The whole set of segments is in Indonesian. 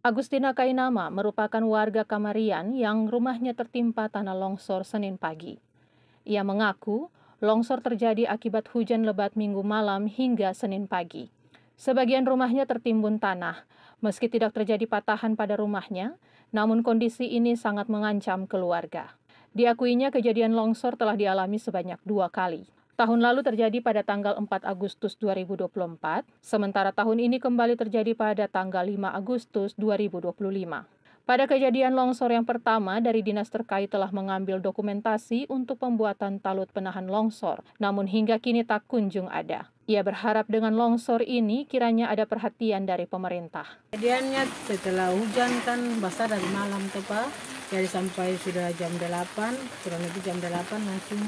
Agustina Kainama merupakan warga Kamarian yang rumahnya tertimpa tanah longsor Senin pagi. Ia mengaku longsor terjadi akibat hujan lebat Minggu malam hingga Senin pagi. Sebagian rumahnya tertimbun tanah. Meski tidak terjadi patahan pada rumahnya, namun kondisi ini sangat mengancam keluarga. Diakuinya kejadian longsor telah dialami sebanyak 2 kali. Tahun lalu terjadi pada tanggal 4 Agustus 2024, sementara tahun ini kembali terjadi pada tanggal 5 Agustus 2025. Pada kejadian longsor yang pertama, dari dinas terkait telah mengambil dokumentasi untuk pembuatan talut penahan longsor, namun hingga kini tak kunjung ada. Ia berharap dengan longsor ini kiranya ada perhatian dari pemerintah. Kejadiannya setelah hujan kan basah dari malam tuh Pak, jadi sampai sudah jam 8, kurang lebih jam 8 langsung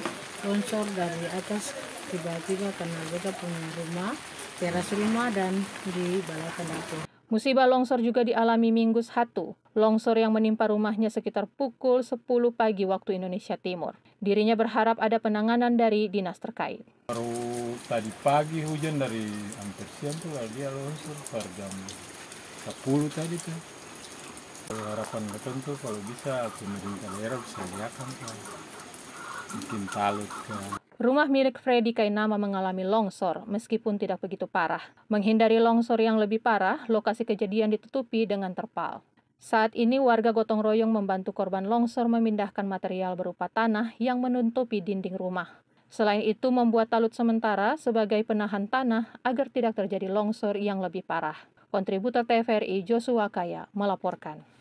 longsor dari atas tiba-tiba karena beta punya rumah, teras rumah dan di balakan dapur. Musibah longsor juga dialami Minggu 1, longsor yang menimpa rumahnya sekitar pukul 10 pagi waktu Indonesia Timur. Dirinya berharap ada penanganan dari dinas terkait. Baru tadi pagi hujan dari hampir siang tuh dia longsor pada jam 10 tadi tuh. Harapan tertentu kalau bisa pemerintah daerah bisa lihatkan bikin talut ke. Rumah milik Freddy Kainama mengalami longsor meskipun tidak begitu parah. Menghindari longsor yang lebih parah, lokasi kejadian ditutupi dengan terpal. Saat ini warga gotong royong membantu korban longsor memindahkan material berupa tanah yang menutupi dinding rumah. Selain itu membuat talut sementara sebagai penahan tanah agar tidak terjadi longsor yang lebih parah. Kontributor TVRI Joshua Kaya melaporkan.